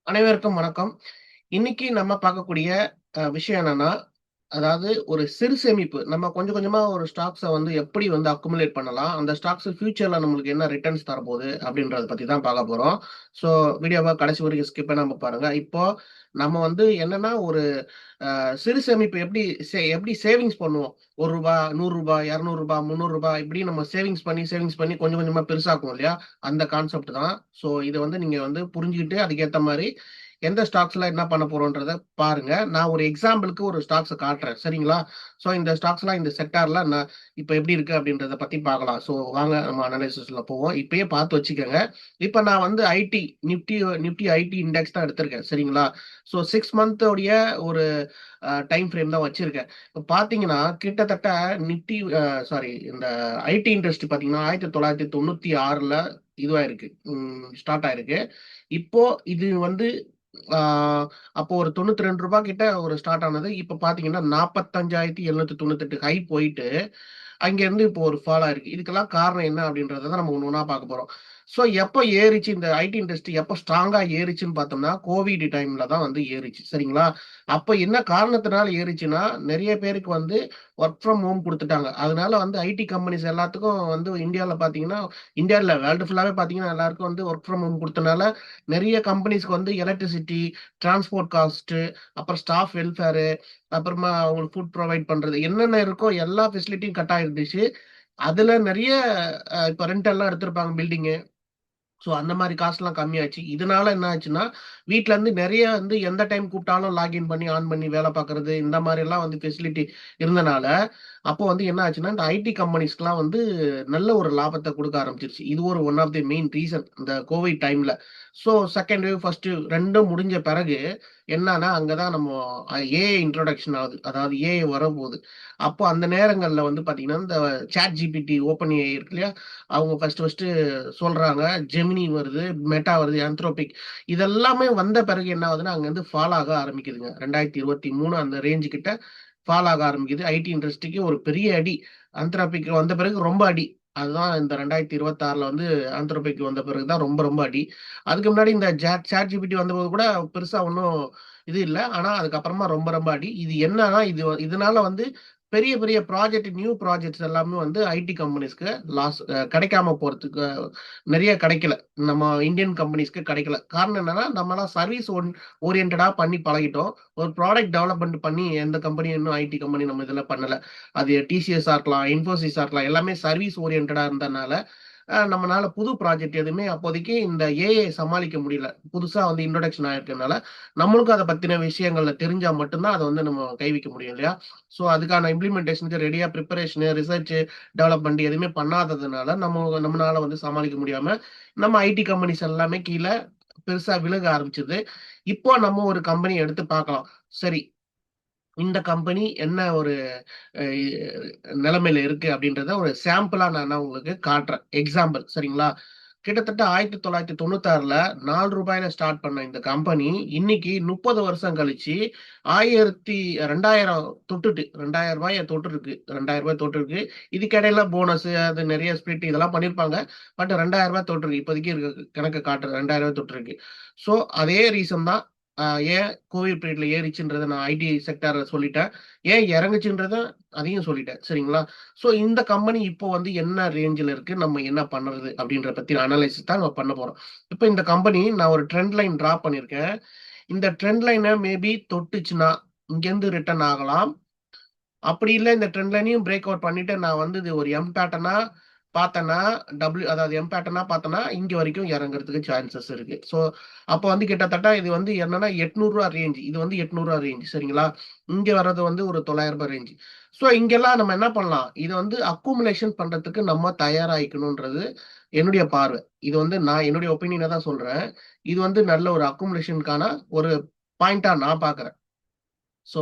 அனைவருக்கும் வணக்கம். இன்னைக்கு நம்ம பார்க்கக்கூடிய விஷயம் என்னன்னா, அதாவது ஒரு சிறு சேமிப்பு. நம்ம கொஞ்சம் கொஞ்சமா ஒரு ஸ்டாக்ஸ வந்து எப்படி வந்து அக்குமுலேட் பண்ணலாம்? அந்த ஸ்டாக்ஸ் ஃபியூச்சர்ல நம்மளுக்கு என்ன ரிட்டர்ன்ஸ் தரப்போகுது? அப்படின்றத பத்தி தான் பார்க்க போறோம். ஸோ வீடியோவ கடைசி வரைக்கும் ஸ்கிப் பண்ணாம பாருங்க. இப்போ நம்ம வந்து என்னன்னா, ஒரு சிறு சேமிப்பு எப்படி சேவிங்ஸ் பண்ணுவோம்? ரூ. 1 ரூ. 100 ரூ. 200 ரூ. 300 இப்படி நம்ம சேவிங்ஸ் பண்ணி கொஞ்சம் கொஞ்சமா பெருசாக்குவோம் இல்லையா? அந்த கான்செப்ட் தான். ஸோ இத வந்து நீங்க வந்து புரிஞ்சுகிட்டு அதுக்கேத்த மாரி எந்த ஸ்டாக்ஸ்ல என்ன பண்ண போறோம்ன்றத பாருங்க. நான் ஒரு எக்ஸாம்பிளுக்கு ஒரு ஸ்டாக்ஸ காட்டுறேன். சரிங்களா? ஸோ இந்த ஸ்டாக்ஸ்லாம் இந்த செக்டார்ல இப்ப எப்படி இருக்கு அப்படின்றத பத்தி பார்க்கலாம். ஸோ வாங்க நம்ம அனலைசிஸ்ல போவோம். இப்பயே பார்த்து வச்சுக்கங்க. இப்ப நான் வந்து நிப்டி நிப்டி ஐடி இண்டெக்ஸ் தான் எடுத்திருக்கேன். சரிங்களா? ஸோ 6 மந்த்தோடைய ஒரு டைம் ஃப்ரேம் தான் வச்சிருக்கேன். இப்ப பார்த்தீங்கன்னா, கிட்டத்தட்ட நிப்டி இந்த ஐடி இண்டஸ்ட்ரி பார்த்தீங்கன்னா, 1996ல இதுவாயிருக்கு. ஸ்டார்ட் ஆயிருக்கு. இப்போ இது வந்து ஆ அப்போ ஒரு ரூ. 92 கிட்ட ஒரு ஸ்டார்ட் ஆனது. இப்ப பார்த்தீங்கன்னா, 45,798 ஹை போயிட்டு அங்கேருந்து இப்போ ஒரு ஃபால் ஆயிருக்கு. இதுக்கெல்லாம் காரணம் என்ன அப்படின்றத தான் நம்ம ஒண்ணு ஒண்ணா பார்க்க போறோம். ஸோ எப்ப ஏறிச்சு இந்த ஐடி இண்டஸ்ட்ரி எப்ப ஸ்ட்ராங்கா ஏறிச்சுன்னு பார்த்தோம்னா, கோவிட் டைம்ல தான் வந்து ஏறிச்சு. சரிங்களா? அப்ப என்ன காரணத்தினால ஏறிச்சுன்னா, நெறைய பேருக்கு வந்து வொர்க் ஃப்ரம் ஹோம் குடுத்துட்டாங்க. அதனால வந்து ஐடி கம்பெனிஸ் எல்லாத்துக்கும் வந்து இந்தியால பார்த்தீங்கன்னா, இந்தியா இல்ல வேர்ல்டு ஃபுல்லாவே பார்த்தீங்கன்னா, எல்லாருக்கும் வந்து வொர்க் ஃப்ரம் ஹோம் குடுத்தனால, நெறைய கம்பெனிஸ்க்கு வந்து எலக்ட்ரிசிட்டி, டிரான்ஸ்போர்ட் காஸ்ட்டு, அப்புறம் ஸ்டாஃப் வெல்ஃபேர் அப்புறமா அவங்களுக்கு ஃபுட் ப்ரொவைட் பண்றது. என்னென்ன இருக்கோ எல்லா ஃபெசிலிட்டியும் கட் ஆயிருந்துச்சு. அதுல நெறைய இப்ப ரெண்ட் எல்லாம் எடுத்திருப்பாங்க பில்டிங்கு. ஸோ அந்த மாரி காசுலாம் கம்மியாச்சு. இதனால என்ன ஆச்சுன்னா, வீட்ல இருந்து நெறைய வந்து எந்த டைம் கூப்பிட்டாலும் லாகின் பண்ணி, ஆன் பண்ணி வேல பார்க்கறது, இந்த மாரிலாம் வந்து ஃபெசிலிட்டி இருந்தனால, அப்போ வந்து என்ன ஆச்சுன்னா, இந்த ஐடி கம்பெனிஸ்க்குலாம் வந்து நல்ல ஒரு லாபத்த குடுக்க ஆரம்பிச்சுருச்சு. இது ஒரு one of the main reason இந்த கோவிட் டைம்ல. ஸோ 2ண்ட் வேவ், 1st வேவ் 2ம் முடிஞ்ச பிறகு என்னன்னா, அங்க தான் நம்ம ஏஐ இன்ட்ரோடக்ஷன் ஆகுது. அதாவது ஏஐ வரப்போது. அப்போ அந்த நேரங்கள்ல வந்து பார்த்தீங்கன்னா, இந்த சாட் ஜிபிடி, ஓப்பன் ஏஐ இருக்கு இல்லையா? அவங்க ஃபர்ஸ்ட்டு சொல்றாங்க. ஜெமினி வருது, மெட்டா வருது, ஆந்த்ரோபிக் இதெல்லாமே வந்த பிறகு என்ன ஆகுதுன்னா, அங்கருந்து ஃபால் ஆக ஆரம்பிக்குதுங்க. 2023 அந்த ரேஞ்ச் கிட்ட ஃபால் ஆக ஆரம்பிக்குது. ஐடி இண்டஸ்ட்ரிக்கு ஒரு பெரிய அடி. ஆந்த்ரோபிக் வந்த பிறகு ரொம்ப அடி. அதுதான் இந்த 2026ல வந்து ஆந்த்ரோபிக் வந்த பிறகு தான் ரொம்ப ரொம்ப அடி. அதுக்கு முன்னாடி இந்த சாட் ஜிபிடி வந்தபோது கூட பெருசா ஒண்ணும் இது இல்ல. ஆனா அதுக்கப்புறமா ரொம்ப ரொம்ப அடி. இது என்னன்னா, இதனால வந்து பெரிய பெரிய நியூ ப்ராஜெக்ட்ஸ் எல்லாமே வந்து ஐடி கம்பெனிஸ்க்கு லாஸ் கிடைக்காம போறதுக்கு நெறைய கிடைக்கல. நம்ம இந்தியன் கம்பெனிஸ்க்கு கிடைக்கல. காரணம் என்னன்னா, நம்மலாம் சர்வீஸ் ஓரியன்டடா பண்ணி பழகிட்டோம். ஒரு ப்ராடக்ட் டெவலப்மென்ட் பண்ணி எந்த கம்பெனியும் இன்னும் ஐடி கம்பெனி நம்ம இதுல பண்ணல. அது டிசிஎஸ்ஸா இருக்கலாம், இன்ஃபோசிஸா இருக்கலாம். எல்லாமே சர்வீஸ் ஓரியன்டடா இருந்தனால, நம்மனால புது ப்ராஜெக்ட் எதுவுமே அப்போதைக்கு இந்த ஏஐ சமாளிக்க முடியல. புதுசா வந்து இன்ட்ரோடக்ஷன் ஆயிருக்கனால, நம்மளுக்கும் அத பத்தின விஷயங்கள்ல தெரிஞ்சா மட்டும் தான் அத வந்து நம்ம கைவிக்க முடியும் இல்லையா? ஸோ அதுக்கான இம்ப்ளிமென்டேஷனுக்கு ரெடியா பிரிப்பரேஷன், ரிசர்ச், டெவலப்மென்ட் எதுவுமே பண்ணாததுனால, நம்மனால வந்து சமாளிக்க முடியாம, நம்ம ஐடி கம்பெனிஸ் எல்லாமே கீழ பெருசா விழுக ஆரம்பிச்சது. இப்போ நம்ம ஒரு கம்பெனி எடுத்து பார்க்கலாம். சரி, இந்த கம்பெனி என்ன ஒரு அ நிலைமையில இருக்கு அப்படின்றத ஒரு சாம்பிளா நான் உங்களுக்கு காட்டுறேன். எக்ஸாம்பிள் சரிங்களா? கிட்டத்தட்ட 1996ல ரூ. 4ல ஸ்டார்ட் பண்ண இந்த கம்பெனி, இன்னைக்கு 30 வருஷம் கழிச்சு 2000 தொட்டுட்டு ரூ. 2000 தொட்டுருக்கு. ரூ. 2000 தொட்டுருக்கு. இதுக்கிடையில போனஸ் அது நெறைய ஸ்பிளிட் இதெல்லாம் பண்ணியிருப்பாங்க. பட் ரூ. 2000 தொட்டுருக்கு. இப்போதைக்கு இருக்க கணக்கு காட்டுறேன். ரூ. 2000 தொட்டுருக்கு. ஸோ அதே ரீசன் தான். அ ஏன் கோவிட் பீரியட்ல ஏறிச்சுன்றத நான் ஐடி செக்டார்ல சொல்லிட்டேன். ஏன் இறங்குச்சுன்றத அதையும் சொல்லிட்டேன். சரிங்களா? ஸோ இந்த கம்பெனி இப்போ வந்து என்ன ரேஞ்சுல இருக்கு? நம்ம என்ன பண்றது? அப்படின்றத பத்தி அனலைசிஸ் தான் நம்ம பண்ண போறோம். இப்ப இந்த கம்பெனி நான் ஒரு ட்ரெண்ட் லைன் டிரா பண்ணியிருக்கேன். இந்த ட்ரெண்ட் லைன மேபி தொட்டுச்சுன்னா, இங்கேருந்து ரிட்டர்ன் ஆகலாம். அப்படி இல்ல இந்த ட்ரெண்ட் லைனையும் பிரேக் அவுட் பண்ணிட்டு நான் வந்து இது ஒரு எம் பேட்டர்னா பார்த்தேன்னா, அதாவது எம் பேட்டர்னா பார்த்தேன்னா, இங்க வரைக்கும் இறங்குறதுக்கு சான்சஸ் இருக்கு. ஸோ, அப்போ வந்து கிட்டத்தட்ட இது வந்து என்னன்னா ரூ. 800 ரேஞ்ச். இது வந்து ரூ. 800 ரேஞ்ச் சரிங்களா? இங்க வர்றது வந்து ஒரு ரூ. 900 ரேஞ்ச். ஸோ, இங்கெல்லாம் நம்ம என்ன பண்ணலாம்? இத வந்து அக்குமுலேஷன் பண்றதுக்கு நம்ம தயாராயிக்கணும்ன்றது என்னுடைய பார்வை. இது வந்து நான் என்னுடைய ஒப்பீனியன தான் சொல்றேன். இது வந்து நல்ல ஒரு அக்குமுலேஷன்க்கான ஒரு பாயிண்ட்டா நான் பார்க்குறேன். ஸோ,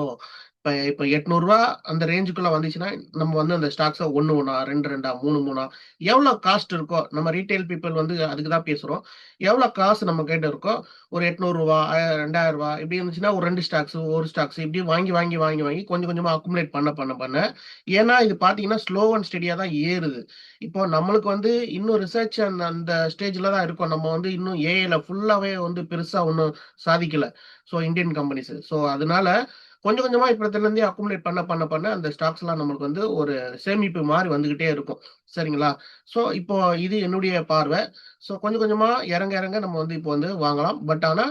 இப்ப 800 அந்த ரேஞ்சுக்குள்ள வந்துச்சுன்னா நம்ம வந்து அந்த ஸ்டாக்ஸை 1 2 3 எவ்வளவு காஸ்ட் இருக்கோ, நம்ம ரீட்டைல் பீப்புள் வந்து அதுக்குதான் பேசுறோம். எவ்வளவு காசு நம்ம கிட்ட இருக்கோ, ஒரு 800 2000 இப்படி இருந்துச்சுன்னா ஒரு 2 ஸ்டாக்ஸ் ஒரு ஸ்டாக்ஸ் இப்படி வாங்கி வாங்கி வாங்கி வாங்கி கொஞ்சம் கொஞ்சமா அக்குமுலேட் பண்ண ஏன்னா இது பாத்தீங்கன்னா ஸ்லோ அண்ட் ஸ்டெடியா தான் ஏறுது. இப்போ நம்மளுக்கு வந்து இன்னும் ரிசர்ச் அந்த அந்த ஸ்டேஜ்ல தான் இருக்கோம். நம்ம வந்து இன்னும் ஏஐல ஃபுல்லாவே வந்து பெருசா ஒன்றும் சாதிக்கல. ஸோ இந்தியன் கம்பெனிஸ், ஸோ அதனால கொஞ்சம் கொஞ்சமா இப்பத்துல இருந்தே அக்குமுலேட் பண்ண அந்த ஸ்டாக்ஸ் எல்லாம் நம்மளுக்கு வந்து ஒரு சேமிப்பு மாதிரி வந்துகிட்டே இருக்கும். சரிங்களா? ஸோ இப்போ இது என்னுடைய பார்வை. ஸோ கொஞ்சம் கொஞ்சமா இறங்க இறங்க நம்ம வந்து இப்போ வந்து வாங்கலாம். பட் ஆனா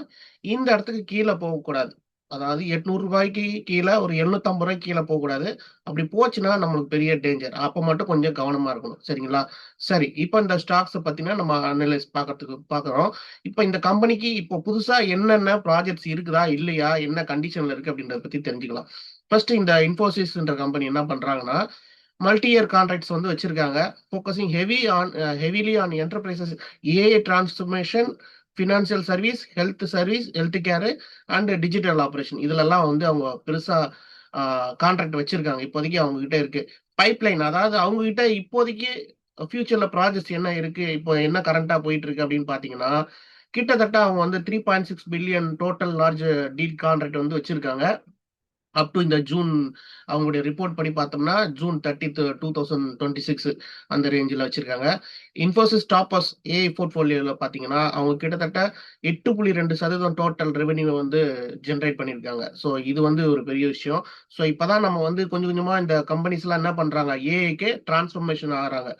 இந்த இடத்துக்கு கீழே போகக்கூடாது. அதாவது 800 கீழே ஒரு 750 கீழே போகக்கூடாது. அப்படி போச்சுன்னா நம்மளுக்கு பெரிய டேஞ்சர். அப்ப மட்டும் கொஞ்சம் கவனமா இருக்கணும். சரிங்களா? சரி, இப்ப இந்த ஸ்டாக்ஸ் பத்தினா நம்ம அனலைஸ் பாக்குறோம். இப்ப இந்த கம்பெனிக்கு இப்போ புதுசா என்னென்ன ப்ராஜெக்ட்ஸ் இருக்குதா இல்லையா, என்ன கண்டிஷன்ல இருக்கு அப்படின்றத பத்தி தெரிஞ்சுக்கலாம். ஃபர்ஸ்ட் இந்த இன்ஃபோசிஸ்ன்ற கம்பெனி என்ன பண்றாங்கன்னா, மல்டி இயர் கான்ட்ராக்ட்ஸ் வந்து வச்சிருக்காங்க. Focusing heavily on enterprises AI transformation, financial service, health service, health care and digital operation. இதுலெல்லாம் வந்து அவங்க பெருசா கான்ட்ராக்ட் வச்சிருக்காங்க. இப்போதைக்கு அவங்க கிட்ட இருக்கு. பைப்லைன், அதாவது அவங்க கிட்ட இப்போதைக்கு ஃபியூச்சர்ல ப்ராஜெக்ட்ஸ் என்ன இருக்கு, இப்போ என்ன கரண்டா போயிட்டு இருக்கு அப்படின்னு பாத்தீங்கன்னா, கிட்டத்தட்ட அவங்க வந்து 3.6 billion total large deal contract வந்து வச்சிருக்காங்க. அப் டு இந்த ஜூன், அவங்களுடைய ரிப்போர்ட் படி பார்த்தோம்னா ஜூன் 30th 2026 அந்த ரேஞ்சில் வச்சிருக்காங்க. இன்ஃபோசிஸ் டாப்பர்ஸ் ஏஐ போர்ட்ஃபோலியோல பார்த்தீங்கன்னா அவங்க கிட்டத்தட்ட 8.2% டோட்டல் ரெவென்யூ வந்து ஜென்ரேட் பண்ணியிருக்காங்க. ஸோ இது வந்து ஒரு பெரிய விஷயம். ஸோ இப்போதான் நம்ம வந்து கொஞ்சம் கொஞ்சமா இந்த கம்பெனிஸ் எல்லாம் என்ன பண்றாங்க, ஏஐக்கே டிரான்ஸ்ஃபர்மேஷன் ஆகுறாங்க.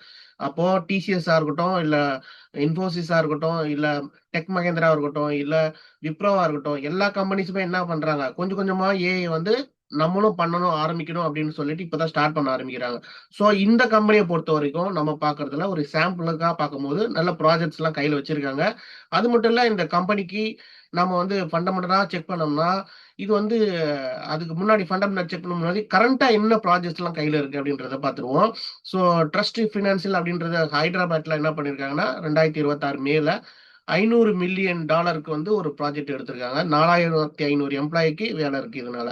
அப்போ டிசிஎஸ்ஆ இருக்கட்டும், இல்ல இன்ஃபோசிஸா இருக்கட்டும், இல்ல டெக் மகேந்திரா இருக்கட்டும், இல்ல விப்ரோவா இருக்கட்டும், எல்லா கம்பெனிஸுமே என்ன பண்றாங்க, கொஞ்சம் கொஞ்சமா ஏஐ வந்து நம்மளும் பண்ணணும் ஆரம்பிக்கணும் அப்படின்னு சொல்லிட்டு இப்பதான் ஸ்டார்ட் பண்ண ஆரம்பிக்கிறாங்க. ஸோ இந்த கம்பெனியை பொறுத்த வரைக்கும் நம்ம பார்க்கறதுல ஒரு சாம்பிளுக்காக பார்க்கும்போது நல்ல ப்ராஜெக்ட்ஸ் எல்லாம் கையில வச்சிருக்காங்க. அது மட்டும் இல்ல, இந்த கம்பெனிக்கு நம்ம வந்து ஃபண்டமெண்டலா செக் பண்ணோம்னா, இது வந்து அதுக்கு முன்னாடி ஃபண்டமெண்டல் செக் பண்ண முன்னாடி கரண்டா என்ன ப்ராஜெக்ட்ஸ் எல்லாம் கையில இருக்கு அப்படின்றத பார்த்துருவோம். ஸோ ட்ரஸ்ட் ஃபினான்சியல் அப்படின்றத ஹைதராபாத்ல என்ன பண்ணிருக்காங்கன்னா 2026 மேல $500 மில்லியன் வந்து ஒரு ப்ராஜெக்ட் எடுத்திருக்காங்க. 4500 எம்ப்ளாய்க்கு வேலை இருக்கு இதனால.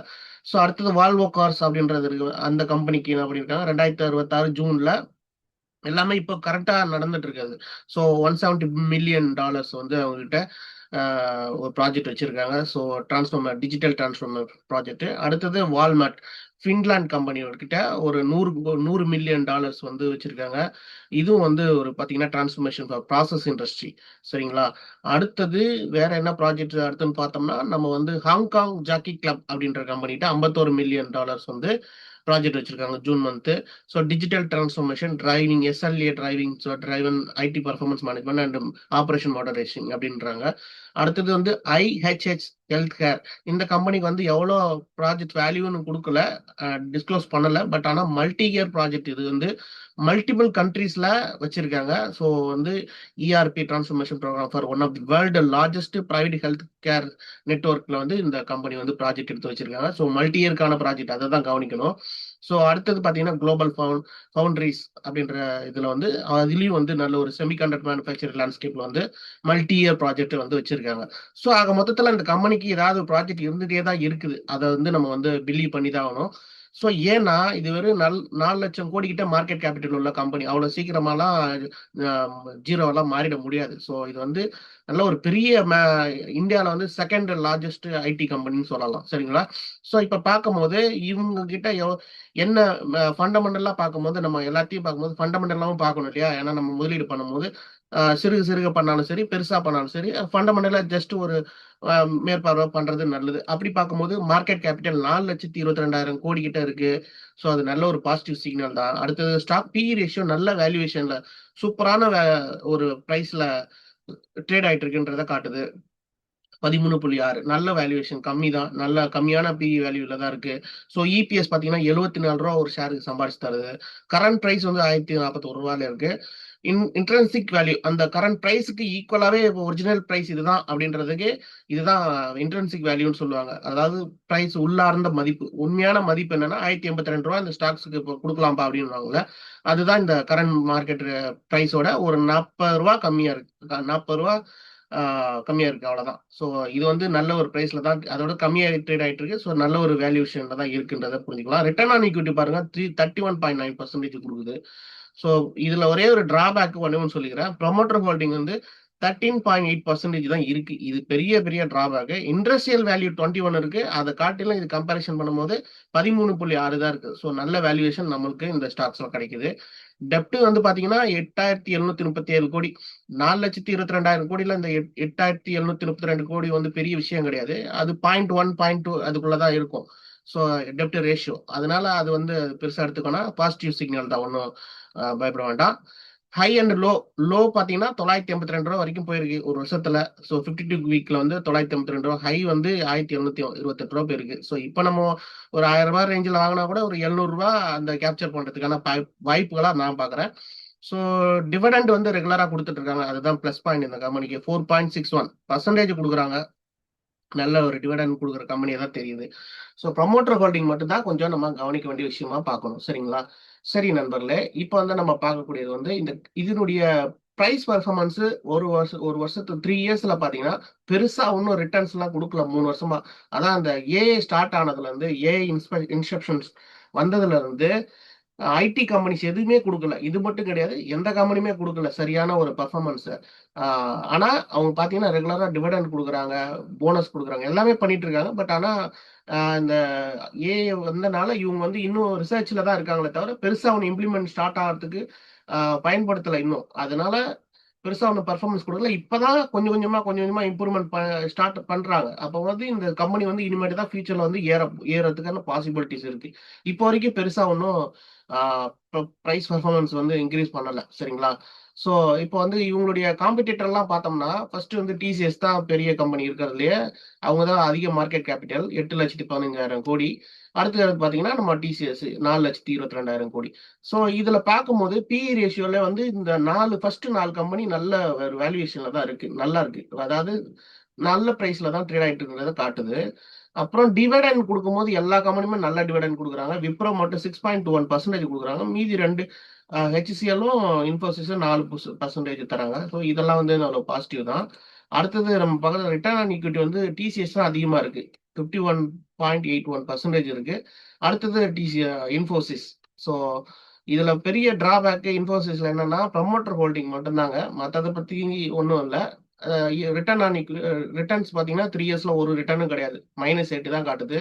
ஸோ அடுத்தது வால்வோ கார்ஸ் அப்படின்றது இருக்கு. அந்த கம்பெனிக்கு என்ன பண்ணிருக்காங்க, 2026 ஜூன்ல எல்லாமே இப்போ கரெக்டா நடந்துட்டு இருக்காது. ஸோ $170 மில்லியன் வந்து அவங்க கிட்ட ஒரு ப்ராஜெக்ட் வச்சிருக்காங்க. So digital transformer project. அடுத்தது வால்மார்ட், ஃபின்லாண்ட் கம்பெனியோட கிட்ட ஒரு $100 மில்லியன் வந்து வச்சிருக்காங்க. இதுவும் வந்து ஒரு பாத்தீங்கன்னா டிரான்ஸ்ஃபர்மேஷன் ஃபார் ப்ராசஸ் இண்டஸ்ட்ரி. சரிங்களா? அடுத்தது வேற என்ன ப்ராஜெக்ட் அடுத்துன்னு பார்த்தோம்னா, நம்ம வந்து ஹாங்காங் ஜாக்கி கிளப் அப்படின்ற கம்பெனிட்ட $51 மில்லியன் வந்து ப்ராஜெக்ட் வச்சிருக்காங்க June month. So digital transformation, driving, SLA driving, so driven IT performance management and operation moderation அப்படின்றாங்க. அடுத்தது வந்து ஐஹெச்ஹெச் ஹெல்த் கேர். இந்த கம்பெனிக்கு வந்து எவ்வளோ ப்ராஜெக்ட் வேல்யூன்னு கொடுக்கல, டிஸ்க்ளோஸ் பண்ணல. பட் ஆனால் மல்டி இயர் ப்ராஜெக்ட் இது வந்து மல்டிபிள் கண்ட்ரீஸ்ல வச்சிருக்காங்க. ஸோ வந்து ERP transformation program for one of the world largest private health care நெட்ஒர்க்ல வந்து இந்த கம்பெனி வந்து ப்ராஜெக்ட் எடுத்து வச்சிருக்காங்க. ஸோ மல்டி இயர்க்கான ப்ராஜெக்ட், அதை தான் கவனிக்கணும். ஸோ அடுத்தது பார்த்தீங்கன்னா குளோபல் ஃபவுண்டரிஸ் அப்படின்ற இதுல வந்து அதுலயும் வந்து நல்ல ஒரு செமிகண்டக்டர் மேனுஃபேக்சரிங் லேண்ட்ஸ்கேப்ல வந்து மல்டி இயர் ப்ராஜெக்ட் வந்து வச்சிருக்காங்க. ஸோ ஆக மொத்தத்தில் இந்த கம்பெனிக்கு ஏதாவது ப்ராஜெக்ட் இருந்துட்டே தான் இருக்குது. அதை வந்து நம்ம வந்து பிலீவ் பண்ணி தான் ஆகணும். ஸோ ஏன்னா இது வெறும் 4 லட்சம் கோடி கிட்ட மார்க்கெட் கேபிட்டல் உள்ள கம்பெனி. அவ்வளவு சீக்கிரமாலாம் ஜீரோவெல்லாம் மாறிட முடியாது. ஸோ இது வந்து நல்ல ஒரு பெரிய இந்தியாவில் வந்து செகண்ட் லார்ஜஸ்ட் ஐடி கம்பெனின்னு சொல்லலாம். சரிங்களா? ஸோ இப்போ பார்க்கும்போது இவங்க கிட்ட என்ன ஃபண்டமெண்டலா பார்க்கும்போது, நம்ம எல்லாத்தையும் பார்க்கும்போது ஃபண்டமெண்டலாவும் பார்க்கணும் இல்லையா? ஏன்னா நம்ம முதலீடு பண்ணும்போது சிறுக சிறுக பண்ணாலும் சரி, பெருசா பண்ணாலும் சரி, ஃபண்டமெண்டலா ஜஸ்ட் ஒரு மேற்பார்வை பண்றது நல்லது. அப்படி பார்க்கும்போது மார்க்கெட் கேபிட்டல் 4,22,000 கோடி கிட்ட இருக்கு. ஸோ அது நல்ல ஒரு பாசிட்டிவ் சிக்னல் தான். அடுத்தது ஸ்டாக் பிஇ ரேஷியோ நல்ல வேல்யூவேஷன்ல சூப்பரான ஒரு பிரைஸ்ல ட்ரேட் ஆயிட்டு இருக்குன்றத காட்டுது. 13.6 நல்ல வேல்யூவேஷன், கம்மி தான், நல்ல கம்மியான பிஇ வேல்யூல தான் இருக்கு. ஸோ இபிஎஸ் பார்த்தீங்கன்னா ரூ. 74 ஒரு ஷேருக்கு சம்பாதிச்சு தருது. கரண்ட் பிரைஸ் வந்து ரூ. 1,041 இருக்கு. இன்ட்ரென்சிக் வேல்யூ அந்த கரண்ட் பிரைஸுக்கு ஈக்குவலாவே ஒரிஜினல் பிரைஸ் இதுதான் அப்படின்றதுக்கு இதுதான் இன்ட்ரென்சிக் வேல்யூன்னு சொல்லுவாங்க. அதாவது பிரைஸ் உள்ளார்ந்த மதிப்பு, உண்மையான மதிப்பு என்னன்னா ரூ. 1,082 இந்த ஸ்டாக்ஸுக்கு இப்போ கொடுக்கலாம்ப்பா அப்படின்வாங்கல்ல, அதுதான் இந்த கரண்ட் மார்க்கெட் பிரைஸோட ஒரு ரூ. 40 கம்மியா இருக்கு. ரூ. 40 கம்மியா இருக்கு அவ்வளவுதான். ஸோ இது வந்து நல்ல ஒரு பிரைஸ்ல தான் அதோட கம்மியா ட்ரேட் ஆயிட்டு இருக்கு. ஸோ நல்ல ஒரு வேல்யூஷன்ல தான் இருக்குன்றதை புரிஞ்சுக்கலாம். ரிட்டர்ன் ஆன் ஈக்விட்டி பாருங்க 31.9% கொடுக்குது. ஸோ இதுல ஒரே ஒரு டிராபேக் ஒன்று சொல்லிக்கிறேன். ப்ரொமோட்டர் ஹோல்டிங் வந்து 13.8% தான் இருக்கு. இது பெரிய பெரிய டிராபேக். இண்டஸ்ட்ரியல் வேல்யூ 21 இருக்கு. அதை காட்டிலும் இது கம்பேரிசன் பண்ணும்போது 13.6 தான் இருக்கு. ஸோ நல்ல வேல்யூவேஷன் நம்மளுக்கு இந்த ஸ்டாக்ஸ்ல கிடைக்குது. டெப்ட் வந்து பாத்தீங்கன்னா 8,737 கோடி, 4,22,000 கோடியில இந்த 8,732 கோடி வந்து பெரிய விஷயம் கிடையாது. அது 0.1 0.2 அதுக்குள்ளதான் இருக்கும். ஸோ டெப்ட் ரேஷியோ, அதனால அது வந்து பெருசா எடுத்துக்கணும். பாசிட்டிவ் சிக்னல் தான், ஒன்றும் பயப்பட வேண்டாம். ஹை அண்ட் லோ, லோ பாத்தீங்கன்னா 982 ரூபா வரைக்கும் போயிருக்கு ஒரு வருஷத்துல. ஸோ 52 வீக்ல வந்து 982 ரூபா, ஹை வந்து 1,728 ரூபா போயிருக்கு. ஸோ இப்போ நம்ம ஒரு 1000 ரூபாய் ரேஞ்சில் வாங்கினா கூட ஒரு 700 ரூபாய் அந்த கேப்சர் பண்றதுக்கான வாய்ப்புகளா நான் பாக்குறேன். ஸோ டிவிடெண்ட் வந்து ரெகுலரா கொடுத்துட்டு இருக்காங்க, அதுதான் பிளஸ் பாயிண்ட் இந்த கம்பெனிக்கு. 4.61% கொடுக்குறாங்க. நல்ல ஒரு டிவிடெண்ட் கொடுக்குற கம்பெனியா தான் தெரியுது. ஸோ ப்ரமோட்டர் ஹோல்டிங் மட்டும் தான் கொஞ்சம் நம்ம கவனிக்க வேண்டிய விஷயமா பார்க்கணும். சரிங்களா? சரி நண்பர்களே, இப்போ வந்து நம்ம பார்க்கக்கூடியது வந்து இதனுடைய பிரைஸ் பெர்ஃபார்மன்ஸ் ஒரு வருஷத்து 3 இயர்ஸ்ல பாத்தீங்கன்னா பெருசா ஒன்றும் ரிட்டர்ன்ஸ் எல்லாம் கொடுக்கல 3 வருஷமா. அதான் அந்த ஏஐ ஸ்டார்ட் ஆனதுல இருந்து, ஏஐ இன்ஸ்பெக்ஷன்ஸ் வந்ததுல இருந்து ஐடி கம்பெனிஸ் எதுவுமே கொடுக்கல. இது மட்டும் கிடையாது, எந்த கம்பெனியுமே கொடுக்கல சரியான ஒரு பெர்ஃபார்மன்ஸ். ஆனா அவங்க பாத்தீங்கன்னா ரெகுலரா டிவிடெண்ட் கொடுக்குறாங்க, போனஸ் கொடுக்குறாங்க, எல்லாமே பண்ணிட்டு இருக்காங்க. பட் ஆனா இந்த ஏஐ வந்தனால இவங்க வந்து இன்னும் ரிசர்ச்ல தான் இருக்காங்களே தவிர பெருசா ஒன்று இம்ப்ளிமெண்ட் ஸ்டார்ட் ஆகிறதுக்கு பயன்படுத்தல இன்னும். அதனால பெருசா ஒன்றும் பர்ஃபார்மன்ஸ் கொடுக்கல. இப்பதான் கொஞ்சம் கொஞ்சமா இம்ப்ரூவ்மெண்ட் ஸ்டார்ட் பண்றாங்க. அப்போ வந்து இந்த கம்பெனி வந்து இனிமேட்டு தான் ஃபியூச்சர்ல வந்து ஏறதுக்கான பாசிபிலிட்டிஸ் இருக்கு. இப்போ வரைக்கும் பெருசா ஒன்றும் ப்ரைஸ் பர்ஃபார்மன்ஸ் வந்து இன்க்ரீஸ் பண்ணல. சரிங்களா? ஸோ இப்போ வந்து இவங்களுடைய காம்படிட்டர் எல்லாம் பார்த்தோம்னா, ஃபர்ஸ்ட் வந்து டிசிஎஸ் தான் பெரிய கம்பெனி இருக்கிறதுலயே. அவங்க தான் அதிக மார்க்கெட் கேபிட்டல், 8,15,000 கோடி. அடுத்தது பாத்தீங்கன்னா நம்ம டிசிஎஸ் 4,22,000 கோடி. ஸோ இதுல பார்க்கும்போது பிஇ ரேஷியோல வந்து இந்த ஃபர்ஸ்ட் 4 கம்பெனி நல்ல ஒரு வேல்யூவேஷன்ல தான் இருக்கு, நல்லா இருக்கு. அதாவது நல்ல பிரைஸ்ல தான் ட்ரேட் ஆயிட்டு இருக்கிறத காட்டுது. அப்புறம் டிவிடெண்ட் கொடுக்கும்போது எல்லா கம்பெனியுமே நல்ல டிவிடெண்ட் கொடுக்குறாங்க. விப்ரோ மட்டும் 6.21% கொடுக்குறாங்க. மீதி 2 ஹெச்சிசிஎல்லும் இன்ஃபோசிஸும் 4% தராங்க. ஸோ இதெல்லாம் வந்து நல்ல பாசிட்டிவ் தான். அடுத்தது நம்ம பக்கத்தில் ரிட்டர்ன் ஆன் ஈக்விட்டி வந்து டிசிஎஸ் தான் அதிகமா இருக்கு, 51.81% இருக்கு. அடுத்தது இன்ஃபோசிஸ். ஸோ இதுல பெரிய டிராபேக் இன்ஃபோசிஸ்ல என்னன்னா ப்ரமோட்டர் ஹோல்டிங் மட்டும்தாங்க, மற்றதை பத்தி ஒன்றும் இல்லை. ரிட்டர்ன் ஆன் ரிட்டர்ன்ஸ் பார்த்தீங்கன்னா 3 இயர்ஸ்ல ஒரு ரிட்டர்னும் கிடையாது, -8 தான் காட்டுது.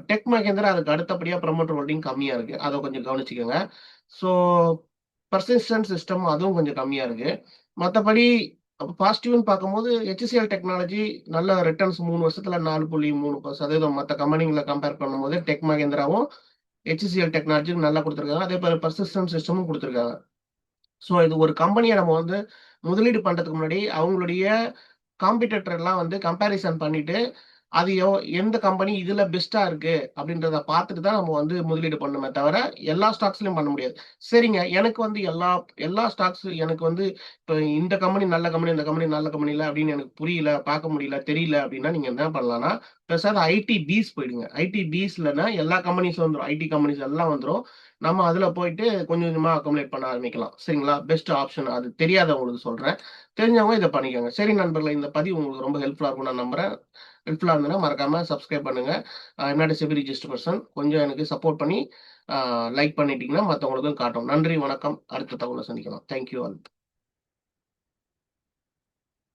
டெக் மகேந்திரா அதுக்கு அடுத்தபடியா ப்ரமோட்டர் ஹோல்டிங் கம்மியா இருக்கு, அதை கொஞ்சம் கவனிச்சுக்கோங்க. ஸோ பர்சிஸ்டன்ட் சிஸ்டம் அதுவும் கொஞ்சம் கம்மியா இருக்கு. மற்றபடி பாசிட்டிவ்னு பார்க்கும்போது ஹெச்சிசிஎல் டெக்னாலஜி நல்ல ரிட்டர்ன்ஸ் 3 வருஷத்துல 4.3%. மற்ற கம்பெனிகளை கம்பேர் பண்ணும்போது டெக் மகேந்திராவும் ஹெச்சிசிஎல் டெக்னாலஜி நல்லா கொடுத்துருக்காங்க. அதே போல பர்சிஸ்டன்ட் சிஸ்டமும் கொடுத்துருக்காங்க. ஸோ இது ஒரு கம்பெனியை நம்ம வந்து முதலீடு பண்றதுக்கு முன்னாடி அவங்களுடைய காம்படிட்டர் எல்லாம் வந்து கம்பேரிசன் பண்ணிட்டு அது எந்த கம்பெனி இதுல பெஸ்டா இருக்கு அப்படின்றத பார்த்துட்டு தான் நம்ம வந்து முதலீடு பண்ணணுமே தவிர எல்லா ஸ்டாக்ஸ்லயும் பண்ண முடியாது. சரிங்க, எனக்கு வந்து எல்லா ஸ்டாக்ஸ் எனக்கு வந்து இப்போ இந்த கம்பெனி நல்ல கம்பெனி, இந்த கம்பெனி நல்ல கம்பெனி இல்லை அப்படின்னு எனக்கு புரியல, பார்க்க முடியல, தெரியல அப்படின்னா நீங்க என்ன பண்ணலாம்னா பெருசாக ஐடி பீஸ் போயிடுங்க. ஐடி பீஸ்லன்னா எல்லா கம்பெனிஸும் வந்துடும், ஐடி கம்பெனிஸ் எல்லாம் வந்துடும். நம்ம அதுல போயிட்டு கொஞ்சம் கொஞ்சமா அக்கமுலேட் பண்ண ஆரம்பிக்கலாம். சரிங்களா? பெஸ்ட் ஆப்ஷன் அது, தெரியாதவங்களுக்கு சொல்றேன், தெரிஞ்சவங்க இதை பண்ணிக்கோங்க. சரி நண்பர்களே, இந்த பதிவு உங்களுக்கு ரொம்ப ஹெல்ப்ஃபுல்லா இருக்கும் நான் நம்புறேன். ஹெல்ப்ஃபுல்லா இருந்ததுன்னா மறக்காம சப்ஸ்கிரைப் பண்ணுங்க. என்னோட செபி ரிஜிஸ்டர் பர்சன், கொஞ்சம் எனக்கு சப்போர்ட் பண்ணி லைக் பண்ணிட்டீங்கன்னா மற்றவங்களுக்கும் காட்டும். நன்றி, வணக்கம். அடுத்த தகவலை சந்திக்கலாம். Thank you all.